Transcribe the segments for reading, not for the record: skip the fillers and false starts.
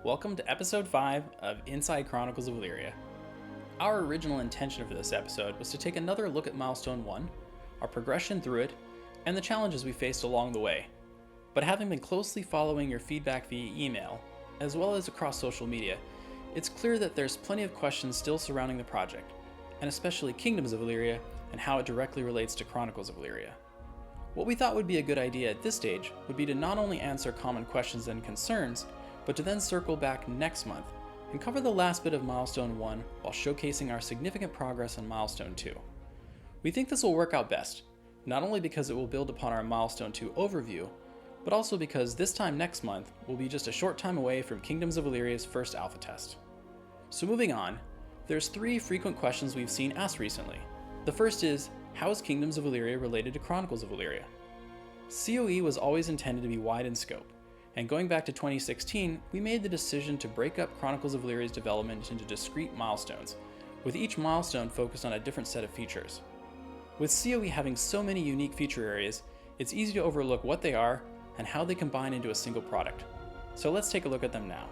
Welcome to episode 5 of Inside Chronicles of Elyria. Our original intention for this episode was to take another look at Milestone 1, our progression through it, and the challenges we faced along the way. But having been closely following your feedback via email, as well as across social media, it's clear that there's plenty of questions still surrounding the project, and especially Kingdoms of Elyria and how it directly relates to Chronicles of Elyria. What we thought would be a good idea at this stage would be to not only answer common questions and concerns, but to then circle back next month and cover the last bit of Milestone 1 while showcasing our significant progress on Milestone 2. We think this will work out best, not only because it will build upon our Milestone 2 overview, but also because this time next month will be just a short time away from Kingdoms of Elyria's first alpha test. So moving on, there's 3 frequent questions we've seen asked recently. The first is, how is Kingdoms of Elyria related to Chronicles of Elyria? COE was always intended to be wide in scope, and going back to 2016, we made the decision to break up Chronicles of Elyria's development into discrete milestones, with each milestone focused on a different set of features. With COE having so many unique feature areas, it's easy to overlook what they are and how they combine into a single product. So let's take a look at them now.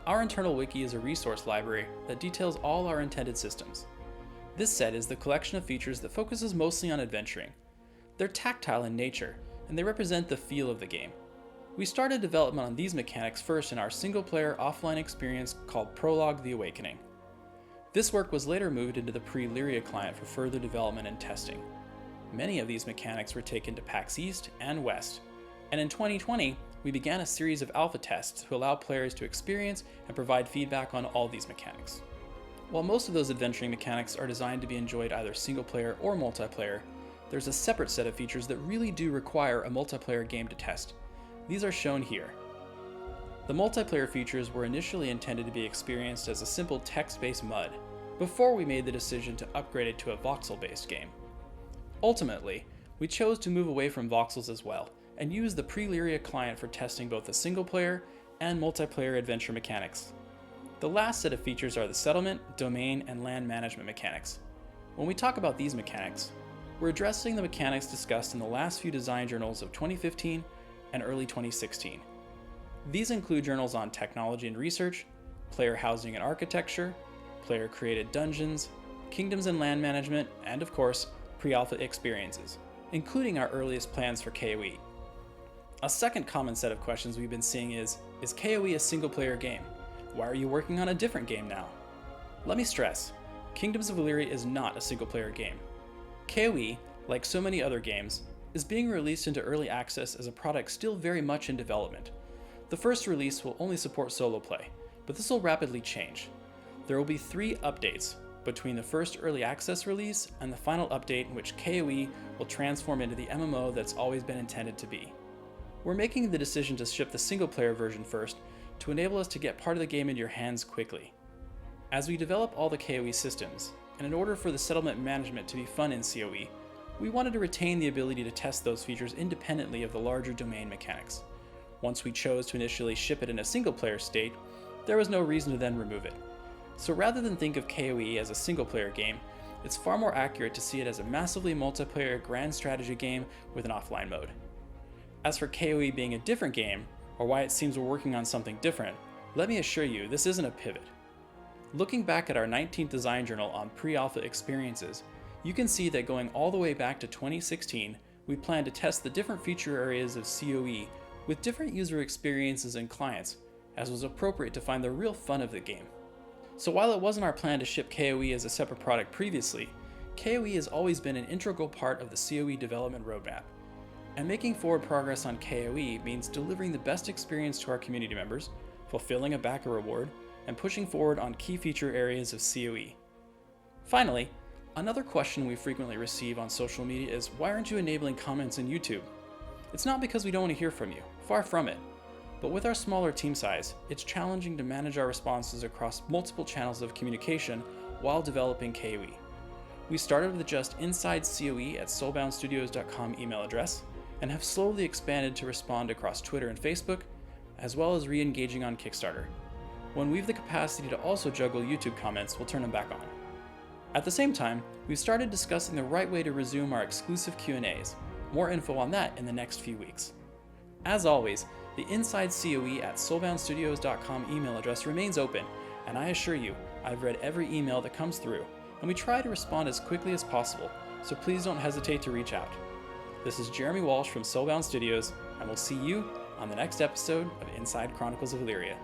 Our internal wiki is a resource library that details all our intended systems. This set is the collection of features that focuses mostly on adventuring. They're tactile in nature, and they represent the feel of the game. We started development on these mechanics first in our single-player offline experience called Prologue: The Awakening. This work was later moved into the pre-Elyria client for further development and testing. Many of these mechanics were taken to PAX East and West, and in 2020, we began a series of alpha tests to allow players to experience and provide feedback on all these mechanics. While most of those adventuring mechanics are designed to be enjoyed either single-player or multiplayer, there's a separate set of features that really do require a multiplayer game to test. These are shown here. The multiplayer features were initially intended to be experienced as a simple text-based MUD, before we made the decision to upgrade it to a voxel-based game. Ultimately, we chose to move away from voxels as well, and use the pre-Elyria client for testing both the single-player and multiplayer adventure mechanics. The last set of features are the settlement, domain, and land management mechanics. When we talk about these mechanics, we're addressing the mechanics discussed in the last few design journals of 2015 and early 2016. These include journals on technology and research, player housing and architecture, player-created dungeons, kingdoms and land management, and of course, pre-alpha experiences, including our earliest plans for KOE. A second common set of questions we've been seeing is KOE a single-player game? Why are you working on a different game now? Let me stress, Kingdoms of Elyria is not a single-player game. KOE, like so many other games, is being released into early access as a product still very much in development. The first release will only support solo play, but this will rapidly change. There will be 3 updates between the first early access release and the final update in which KOE will transform into the MMO that's always been intended to be. We're making the decision to ship the single-player version first to enable us to get part of the game into your hands quickly. As we develop all the KOE systems, and in order for the settlement management to be fun in COE, we wanted to retain the ability to test those features independently of the larger domain mechanics. Once we chose to initially ship it in a single-player state, there was no reason to then remove it. So rather than think of KOE as a single-player game, it's far more accurate to see it as a massively multiplayer grand strategy game with an offline mode. As for KOE being a different game, or why it seems we're working on something different, let me assure you this isn't a pivot. Looking back at our 19th design journal on pre-alpha experiences, you can see that going all the way back to 2016, we planned to test the different feature areas of COE with different user experiences and clients, as was appropriate to find the real fun of the game. So while it wasn't our plan to ship KOE as a separate product previously, KOE has always been an integral part of the COE development roadmap. And making forward progress on KOE means delivering the best experience to our community members, fulfilling a backer reward, and pushing forward on key feature areas of COE. Finally, another question we frequently receive on social media is, why aren't you enabling comments in YouTube? It's not because we don't want to hear from you, far from it. But with our smaller team size, it's challenging to manage our responses across multiple channels of communication while developing KOE. We started with just insidecoe@soulboundstudios.com email address, and have slowly expanded to respond across Twitter and Facebook, as well as re-engaging on Kickstarter. When we have the capacity to also juggle YouTube comments, we'll turn them back on. At the same time, we've started discussing the right way to resume our exclusive Q&As. More info on that in the next few weeks. As always, The insidecoe@soulboundstudios.com email address remains open, and I assure you, I've read every email that comes through, and we try to respond as quickly as possible, so please don't hesitate to reach out. This is Jeremy Walsh from Soulbound Studios, and we'll see you on the next episode of Inside Chronicles of Elyria.